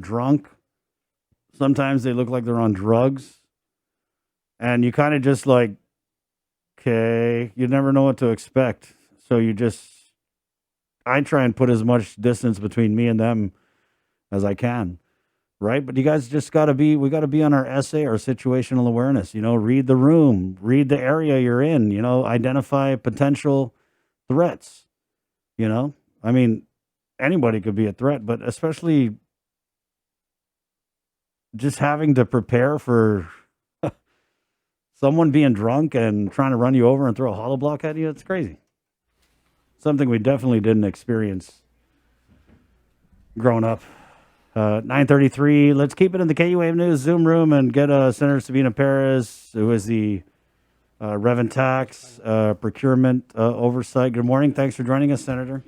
drunk. Sometimes they look like they're on drugs. And you kind of just like, okay, you never know what to expect. So I try and put as much distance between me and them as I can. Right. But you guys just we got to be on our SA, our situational awareness, read the room, read the area you're in, identify potential threats, I mean, anybody could be a threat, but especially just having to prepare for someone being drunk and trying to run you over and throw a hollow block at you. It's crazy. Something we definitely didn't experience growing up. 9:33. Let's keep it in the KUAM News Zoom room and get Senator Sabina Perez, who is the Rev and Tax Procurement Oversight. Good morning. Thanks for joining us, Senator.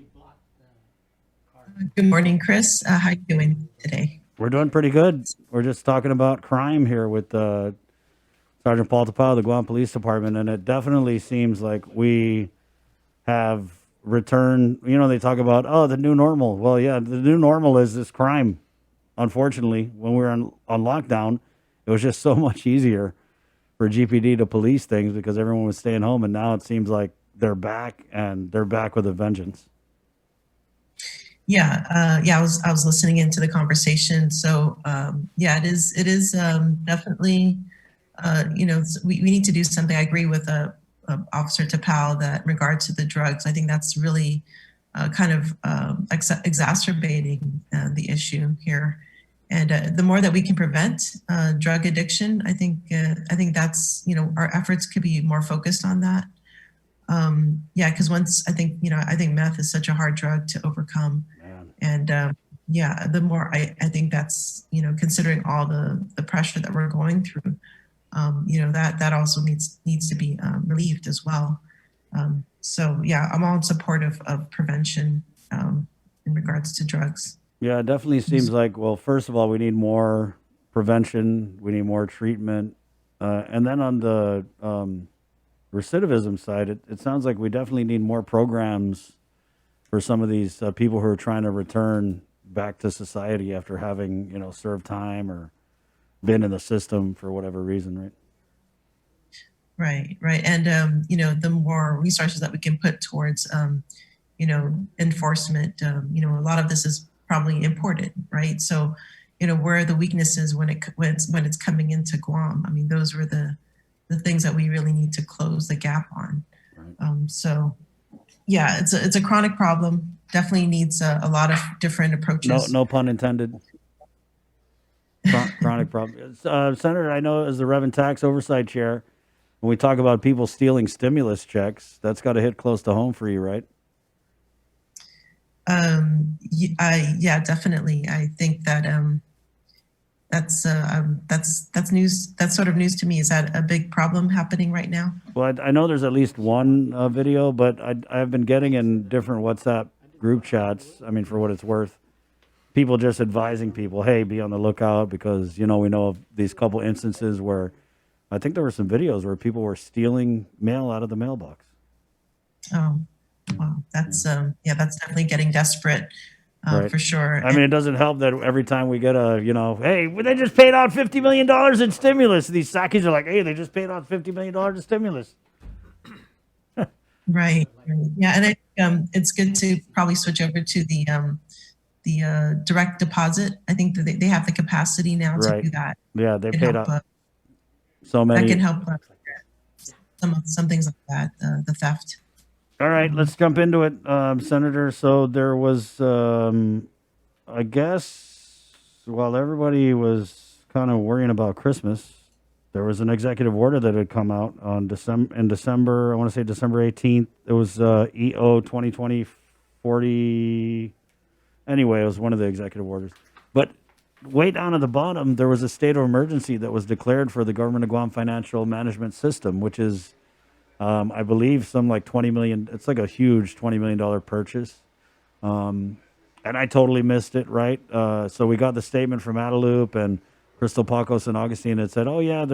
Good morning, Chris. How are you doing today? We're doing pretty good. We're just talking about crime here with Sergeant Paul Tapao, the Guam Police Department, and it definitely seems like we have returned. They talk about, the new normal. Well, yeah, the new normal is this crime. Unfortunately, when we were on lockdown, it was just so much easier for GPD to police things because everyone was staying home, and now it seems like they're back, and they're back with a vengeance. Yeah, I was listening into the conversation. So it is definitely we need to do something. I agree with Officer Tapao that in regard to the drugs, I think that's really kind of exacerbating the issue here. And the more that we can prevent drug addiction, I think that's our efforts could be more focused on that. Because once I think meth is such a hard drug to overcome, and the more I think that's considering all the pressure that we're going through, that also needs to be relieved as well. I'm all in support of prevention in regards to drugs. Yeah, it definitely seems like, well, first of all, we need more prevention, we need more treatment. And then on the recidivism side, it sounds like we definitely need more programs for some of these people who are trying to return back to society after having, served time or been in the system for whatever reason, right? Right. And, the more resources that we can put towards, enforcement, a lot of this is probably imported, right? So, where are the weaknesses when it's coming into Guam? I mean, those were the things that we really need to close the gap on. Right. It's a chronic problem. Definitely needs a lot of different approaches. No pun intended. Chronic problem. Senator, I know as the Rev and Tax Oversight Chair, when we talk about people stealing stimulus checks, that's got to hit close to home for you, right? Definitely. I think that that's news. That's sort of news to me. Is that a big problem happening right now? Well, I know there's at least one video, but I've been getting in different WhatsApp group chats. I mean, for what it's worth, people just advising people, hey, be on the lookout because, we know of these couple instances where I think there were some videos where people were stealing mail out of the mailbox. Oh, wow. That's that's definitely getting desperate. Right. For sure. I mean, it doesn't help that every time we get hey, they just paid out $50 million in stimulus. These Sakis are like, hey, they just paid out $50 million in stimulus. Right. Yeah, and it's good to probably switch over to the direct deposit. I think that they have the capacity now to do that. Yeah, they paid out so many. That can help some things like that, the theft. All right, let's jump into it, Senator. So there was, I guess, while everybody was kind of worrying about Christmas, there was an executive order that had come out on December. I want to say December 18th. It was EO 2020-40. Anyway, it was one of the executive orders. But way down at the bottom, there was a state of emergency that was declared for the Government of Guam Financial Management System, which is I believe some like $20 million. It's like a huge $20 million purchase. And I totally missed it, right? So we got the statement from Adaloop and Crystal Pacos and Augustine that said, oh, yeah,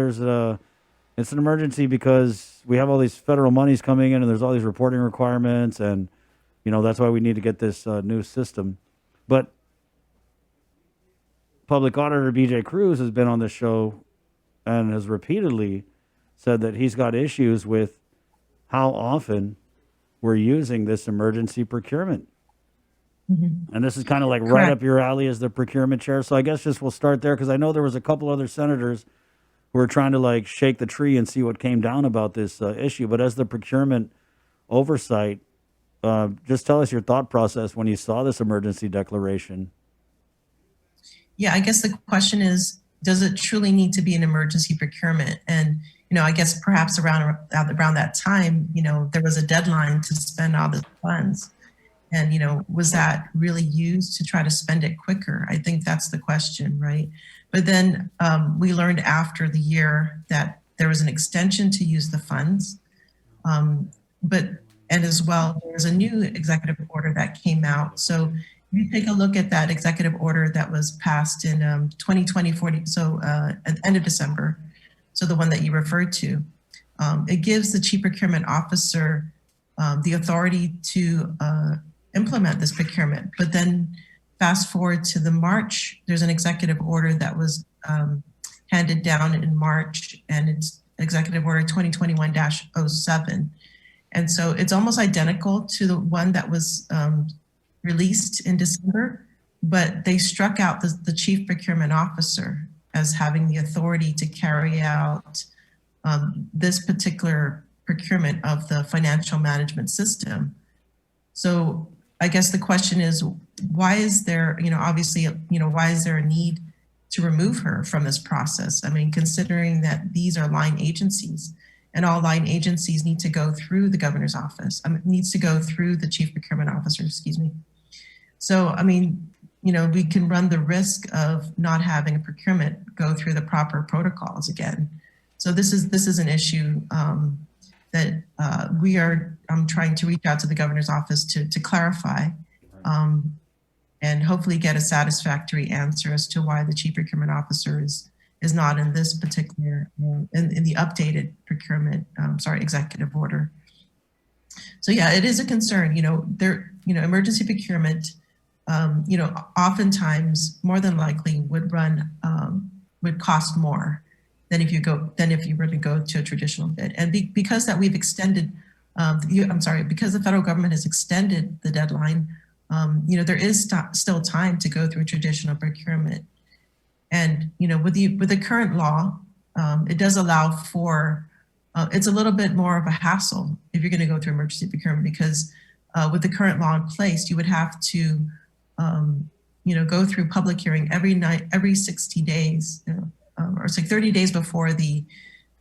it's an emergency because we have all these federal monies coming in and there's all these reporting requirements. And, that's why we need to get this new system. But Public Auditor BJ Cruz has been on the show and has repeatedly said that he's got issues with how often we're using this emergency procurement. And this is kind of like right Correct. up your alley as the procurement chair. So I guess just we'll start there because I know there was a couple other senators who were trying to like shake the tree and see what came down about this issue. But as the procurement oversight, just tell us your thought process when you saw this emergency declaration. Yeah, I guess the question is, does it truly need to be an emergency procurement? And I guess perhaps around that time, there was a deadline to spend all the funds. And, was that really used to try to spend it quicker? I think that's the question, right? But then we learned after the year that there was an extension to use the funds. And as well, there was a new executive order that came out. So if you take a look at that executive order that was passed in 2020, so at the end of December, so the one that you referred to, it gives the chief procurement officer the authority to implement this procurement. But then fast forward to the March, there's an executive order that was handed down in March, and it's Executive Order 2021-07. And so it's almost identical to the one that was released in December, but they struck out the chief procurement officer as having the authority to carry out this particular procurement of the financial management system. So I guess the question is, why is there, obviously, why is there a need to remove her from this process? I mean, considering that these are line agencies, and all line agencies need to go through the governor's office, needs to go through the chief procurement officer, excuse me. So, I mean, we can run the risk of not having a procurement go through the proper protocols again. So this is an issue that I'm trying to reach out to the governor's office to clarify, and hopefully get a satisfactory answer as to why the chief procurement officer is not in this particular, in the updated procurement, executive order. So yeah, it is a concern. Emergency procurement, oftentimes more than likely would cost more than if you were to go to a traditional bid. And because that we've extended, because the federal government has extended the deadline, there is still time to go through traditional procurement. And with the current law, it does allow for it's a little bit more of a hassle if you're going to go through emergency procurement, because with the current law in place, you would have to go through public hearing every 60 days, or it's like 30 days before the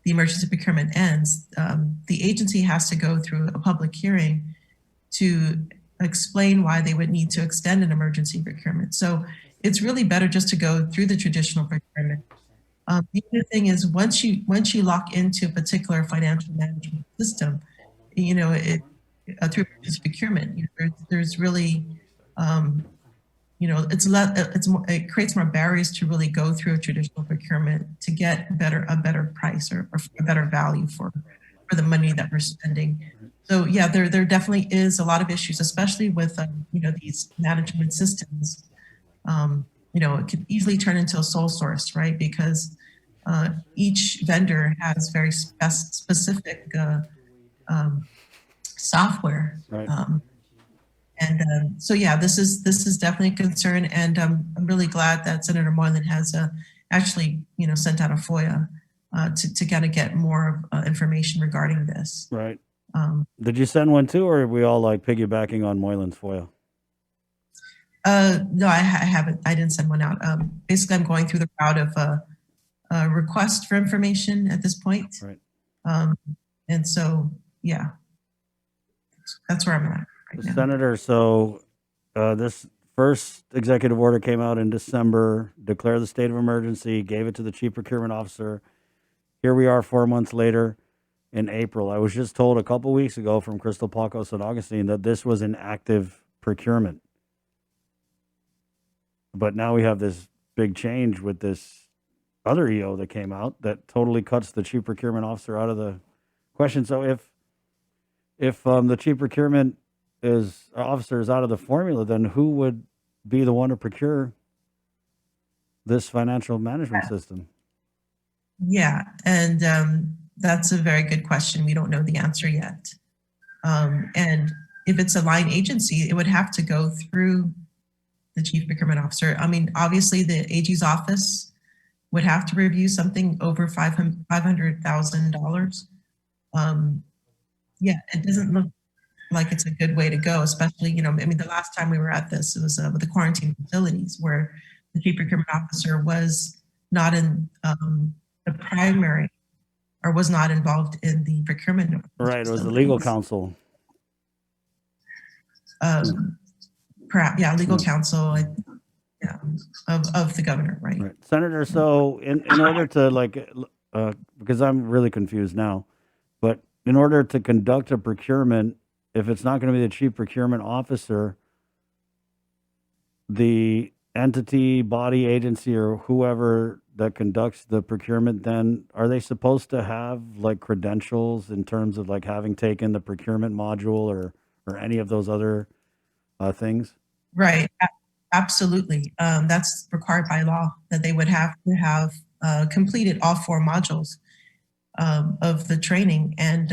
emergency procurement ends. The agency has to go through a public hearing to explain why they would need to extend an emergency procurement. So it's really better just to go through the traditional procurement. The other thing is, once you lock into a particular financial management system, through emergency procurement, there's really it creates more barriers to really go through a traditional procurement to get a better price or a better value for the money that we're spending. So yeah, there definitely is a lot of issues, especially with these management systems. It could easily turn into a sole source, right? Because each vendor has very specific software. Right. So yeah, this is definitely a concern, and I'm really glad that Senator Moylan has actually sent out a FOIA to kind of get more information regarding this. Right. Did you send one too, or are we all like piggybacking on Moylan's FOIA? No, I haven't. I didn't send one out. Basically, I'm going through the route of a request for information at this point. Right. And so, yeah, that's where I'm at right now. Senator, so this first executive order came out in December, declared the state of emergency, gave it to the chief procurement officer. Here we are 4 months later in April. I was just told a couple weeks ago from Crystal Paco San Augustine that this was an active procurement. But now we have this big change with this other EO that came out that totally cuts the chief procurement officer out of the question. So if the chief procurement officer is out of the formula, then who would be the one to procure this financial management system? Yeah, and that's a very good question. We don't know the answer yet. And if it's a line agency, it would have to go through the chief procurement officer. I mean, obviously, the AG's office would have to review something over $500,000. Yeah, it doesn't look like it's a good way to go, especially, I mean, the last time we were at this, it was with the quarantine facilities where the chief procurement officer was not in the primary or was not involved in the procurement. Right. It was the legal counsel. Perhaps, yeah, legal counsel yeah, of the governor, right? Right. Senator, so in order to because I'm really confused now, but in order to conduct a procurement, if it's not going to be the chief procurement officer, the entity, body, agency, or whoever that conducts the procurement, then are they supposed to have like credentials in terms of like having taken the procurement module or any of those other things? Right. Absolutely. That's required by law that they would have to have completed all 4 modules of the training. And,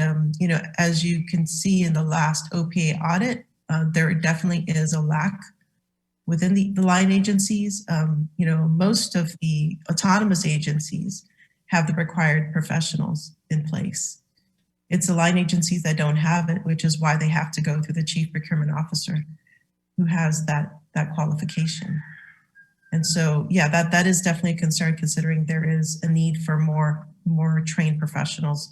as you can see in the last OPA audit, there definitely is a lack within the line agencies. Most of the autonomous agencies have the required professionals in place. It's the line agencies that don't have it, which is why they have to go through the chief procurement officer who has that qualification. And so, yeah, that is definitely a concern, considering there is a need for more trained professionals.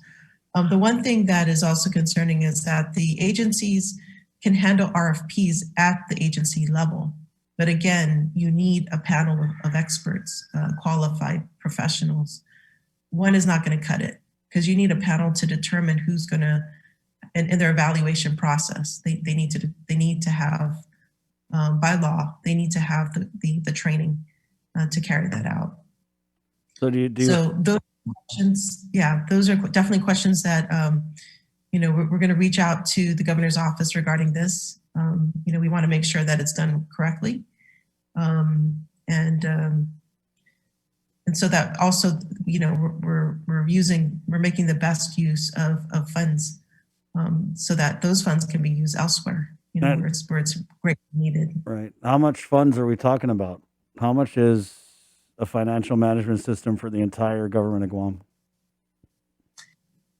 The one thing that is also concerning is that the agencies can handle RFPs at the agency level. But again, you need a panel of experts, qualified professionals. One is not going to cut it, because you need a panel to determine who's going to, in their evaluation process, they need to have, by law, they need to have the training to carry that out. So do you So those questions, yeah, those are definitely questions that we're going to reach out to the governor's office regarding this. We want to make sure that it's done correctly, and so that also, we're making the best use of funds, so that those funds can be used elsewhere, where it's greatly needed. Right. How much funds are we talking about? How much is a financial management system for the entire government of Guam?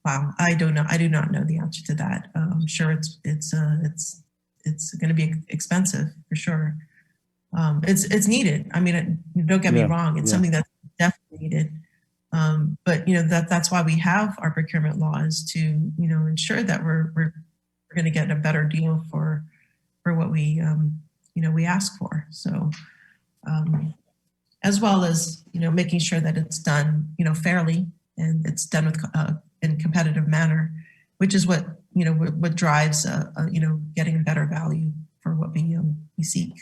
Wow, I don't know. I do not know the answer to that. I'm sure it's going to be expensive for sure. It's needed. I mean, don't get me wrong. It's something that's definitely needed. But that's why we have our procurement laws to ensure that we're going to get a better deal for what we we ask for. So as well as making sure that it's done fairly, and it's done with in competitive manner, which is what what drives getting better value for what we seek.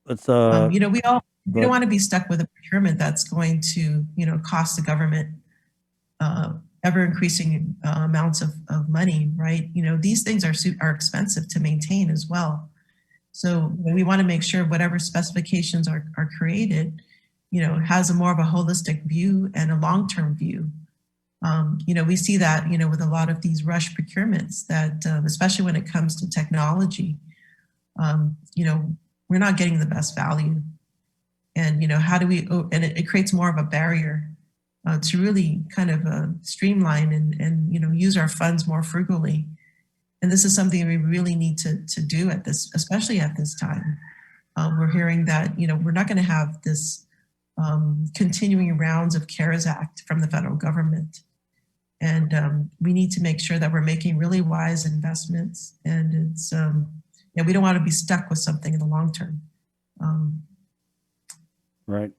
Let's we don't want to be stuck with a procurement that's going to cost the government ever increasing amounts of money, right? These things are expensive to maintain as well. So we want to make sure whatever specifications are created, has a more of a holistic view and a long-term view. We see that, with a lot of these rush procurements that, especially when it comes to technology, we're not getting the best value. And, how do we, and it creates more of a barrier to really kind of streamline and use our funds more frugally. And this is something we really need to do at this, especially at this time. We're hearing that, we're not going to have this continuing rounds of CARES Act from the federal government. And we need to make sure that we're making really wise investments. And it's, we don't want to be stuck with something in the long term. Right.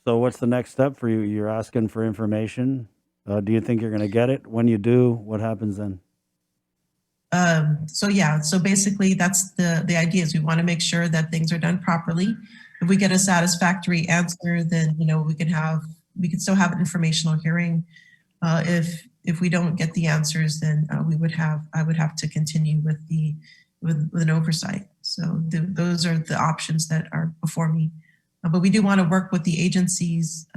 So what's the next step for you? You're asking for information. Do you think you're going to get it? When you do, what happens then? So basically that's the idea, is we want to make sure that things are done properly. If we get a satisfactory answer, then, we can still have an informational hearing. If we don't get the answers, then I would have to continue with an oversight. So those are the options that are before me But we do want to work with the agencies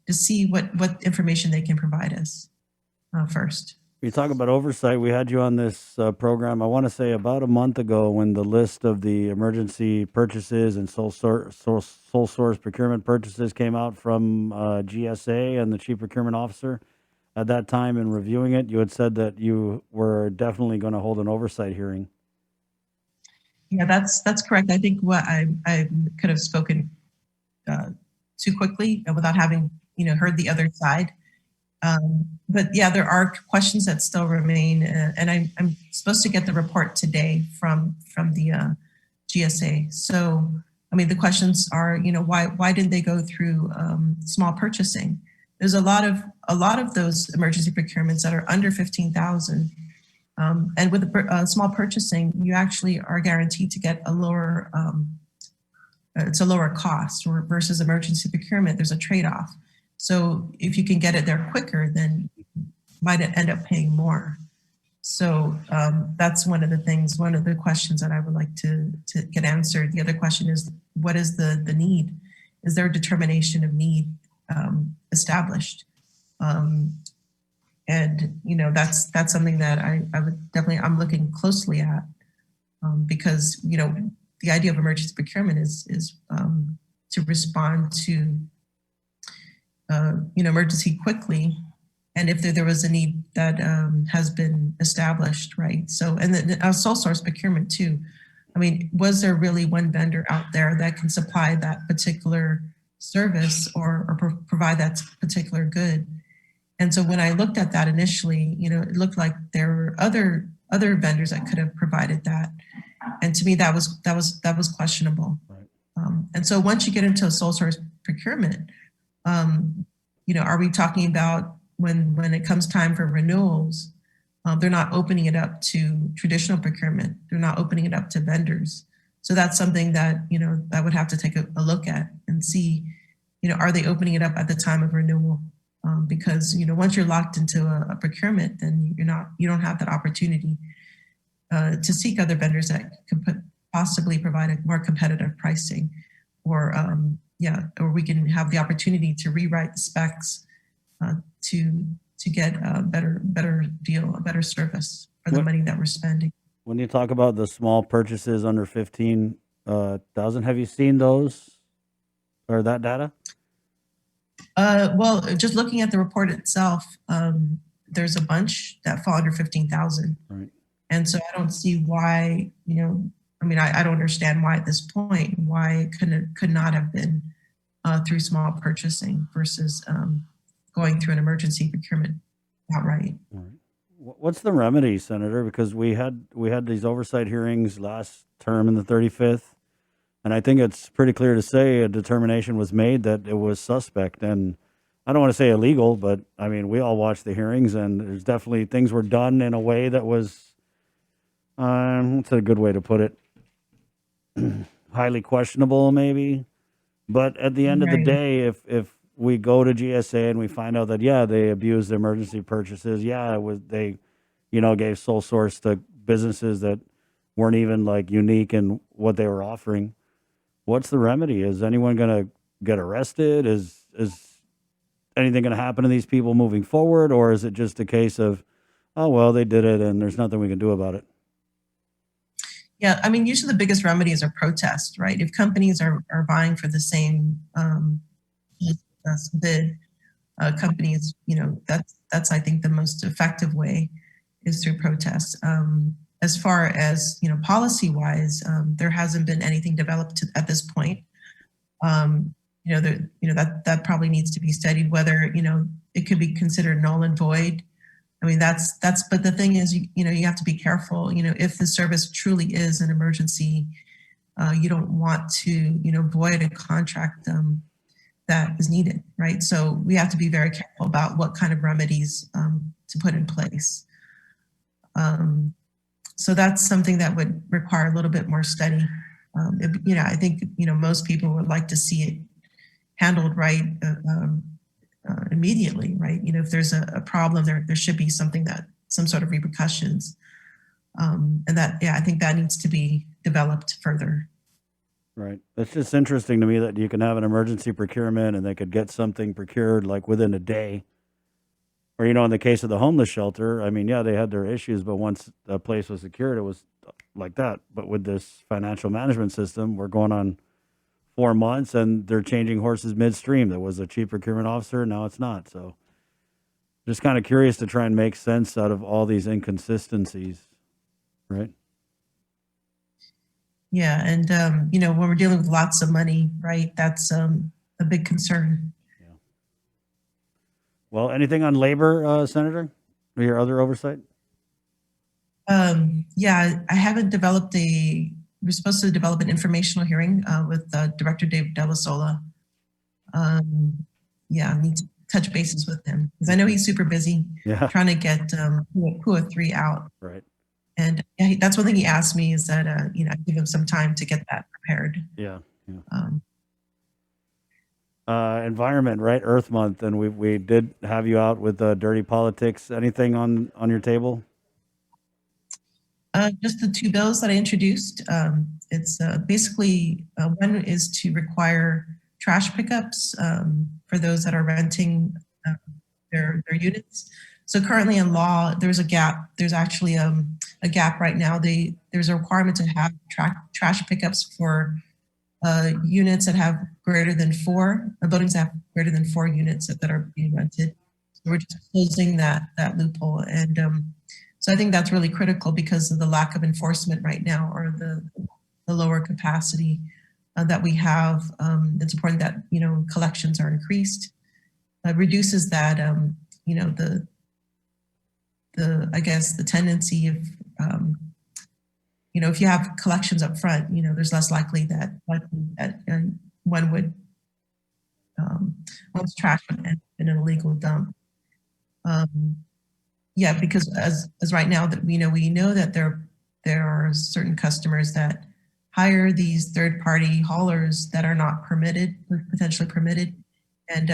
to see what information they can provide us first. You talk about oversight. We had you on this program, I want to say about a month ago, when the list of the emergency purchases and sole source procurement purchases came out from GSA and the chief procurement officer. At that time, in reviewing it, you had said that you were definitely going to hold an oversight hearing. Yeah, that's correct. I think what I could have spoken too quickly without having heard the other side. But yeah, there are questions that still remain, and I'm supposed to get the report today from the GSA. So, I mean, the questions are, why didn't they go through small purchasing? There's a lot of those emergency procurements that are under 15,000, and with small purchasing, you actually are guaranteed to get a lower. It's a lower cost, or versus emergency procurement. There's a trade-off. So if you can get it there quicker, then you might end up paying more. So that's one of the questions that I would like to get answered. The other question is, what is the need? Is there a determination of need established? And that's something that I would definitely, I'm looking closely at because the idea of emergency procurement is to respond to emergency quickly, and if there was a need that has been established, right? So, and the sole source procurement too. I mean, was there really one vendor out there that can supply that particular service or provide that particular good? And so when I looked at that initially, it looked like there were other vendors that could have provided that, and to me that was questionable. Right. And so once you get into a sole source procurement, are we talking about when it comes time for renewals, they're not opening it up to traditional procurement. They're not opening it up to vendors. So that's something that, I would have to take a look at and see, are they opening it up at the time of renewal? Because, once you're locked into a procurement, then you don't have that opportunity to seek other vendors that could possibly provide a more competitive pricing, or we can have the opportunity to rewrite the specs to get a better deal, a better service for the money that we're spending. When you talk about the small purchases under 15,000, have you seen those or that data? Well, just looking at the report itself, there's a bunch that fall under 15,000. Right. And so I don't see why, I don't understand why at this point, why it could not have been through small purchasing versus going through an emergency procurement outright. Right. What's the remedy, Senator? Because we had these oversight hearings last term in the 35th, and I think it's pretty clear to say a determination was made that it was suspect. And I don't want to say illegal, but I mean, we all watched the hearings, and there's definitely things were done in a way that was, what's a good way to put it? Highly questionable, maybe. But at the end of the day, if we go to GSA and we find out that, they abused the emergency purchases, they, gave sole source to businesses that weren't even like unique in what they were offering, what's the remedy? Is anyone going to get arrested? Is anything going to happen to these people moving forward? Or is it just a case of, oh, well, they did it and there's nothing we can do about it? Yeah, I mean, usually the biggest remedy is a protest, right? If companies are vying for the same bid, companies, that's I think the most effective way is through protests. As far as policy-wise, there hasn't been anything developed at this point. That probably needs to be studied whether it could be considered null and void. I mean, but the thing is, you have to be careful. If the service truly is an emergency, you don't want to, void a contract that is needed, right? So we have to be very careful about what kind of remedies to put in place. So that's something that would require a little bit more study. I think, most people would like to see it handled right immediately, right? If there's a problem, there should be some sort of repercussions. And that, I think that needs to be developed further. Right. It's just interesting to me that you can have an emergency procurement and they could get something procured like within a day. Or, in the case of the homeless shelter, I mean, yeah, they had their issues, but once the place was secured, it was like that. But with this financial management system, we're going on 4 months and they're changing horses midstream. There was a chief procurement officer, now it's not. So just kind of curious to try and make sense out of all these inconsistencies, right? Yeah, and when we're dealing with lots of money, right, that's a big concern. Yeah. Well, anything on labor, Senator, or your other oversight? Yeah, I haven't developed we're supposed to develop an informational hearing with Director Dave Delasola. Yeah, I need to touch bases with him because I know he's super busy Yeah. trying to get PUA 3 out. Right. And yeah, that's one thing he asked me is that, I give him some time to get that prepared. Yeah. Yeah. Um, Environment, right? Earth Month, and we did have you out with dirty politics. Anything on your table? just the 2 bills that I introduced. It's basically one is to require trash pickups for those that are renting their units. So currently in law, there's a gap. There's actually a gap right now. There's a requirement to have trash pickups for units that have greater than 4, buildings that have greater than 4 units that are being rented. So we're just closing that loophole. And so I think that's really critical because of the lack of enforcement right now, or the lower capacity that we have. It's important that, collections are increased. Reduces that, I guess the tendency of, if you have collections up front, there's less likely that one would, one's trash would end up in an illegal dump. Yeah, because as right now that we know that there are certain customers that hire these third-party haulers that are not permitted, or potentially permitted, and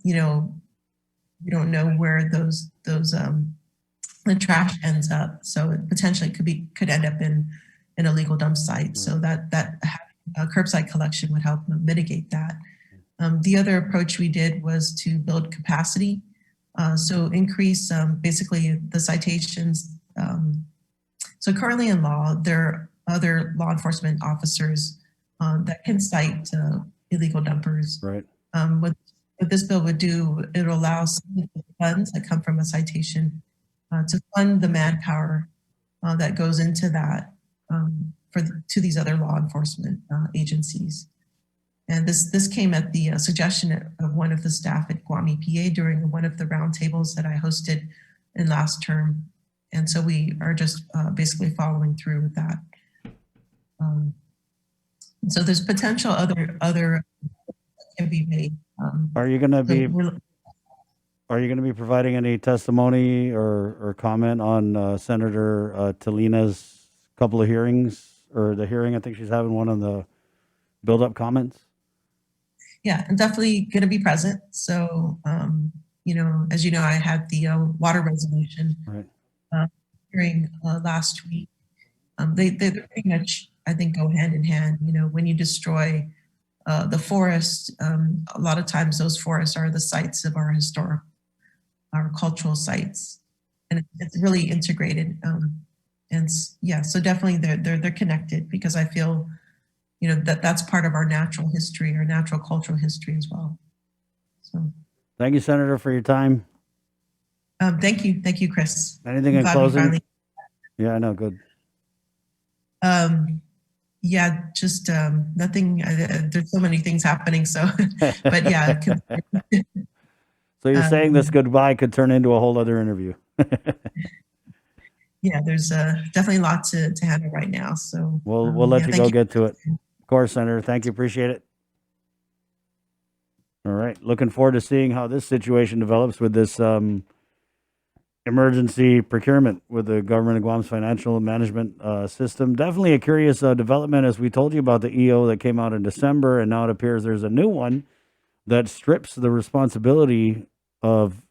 we don't know where the trash ends up. So it potentially could end up in an illegal dump site. So that curbside collection would help mitigate that. The other approach we did was to build capacity. So increase basically the citations. So currently in law, there are other law enforcement officers that can cite illegal dumpers. Right. What this bill would do, it will allow some of the funds that come from a citation to fund the manpower that goes into that to these other law enforcement agencies. And this came at the suggestion of one of the staff at Guam EPA during one of the roundtables that I hosted in last term. And so we are just basically following through with that. So there's potential other that can be made. Are you going to be providing any testimony or comment on Senator Talina's couple of hearings, or the hearing? I think she's having one on the build-up comments. Yeah, I'm definitely going to be present. So, as you know, I had the water resolution hearing last week. They pretty much, I think, go hand in hand. When you destroy the forest, a lot of times those forests are the sites of our cultural sites, and it's really integrated. And yeah, so definitely they're connected, because I feel that's part of our natural history, our natural cultural history as well. So thank you, Senator, for your time. Thank you, Chris. Anything in closing? Yeah, I know. Good. Yeah, just nothing. There's so many things happening. So, but yeah. So you're saying this goodbye could turn into a whole other interview? Yeah, there's definitely a lot to handle right now. So we'll let you go get to it. Of course, Senator. Thank you. Appreciate it. All right. Looking forward to seeing how this situation develops with this emergency procurement with the government of Guam's financial management system. Definitely a curious development, as we told you about the EO that came out in December, and now it appears there's a new one that strips the responsibility of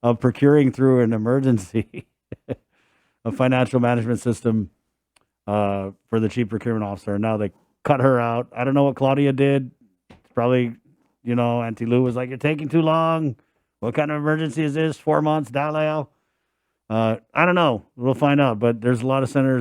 of procuring through an emergency a financial management system for the chief procurement officer. And now they cut her out. I don't know what Claudia did. It's probably, Auntie Lou was like, "You're taking too long. What kind of emergency is this? 4 months, Dalao?" I don't know. We'll find out. But there's a lot of senators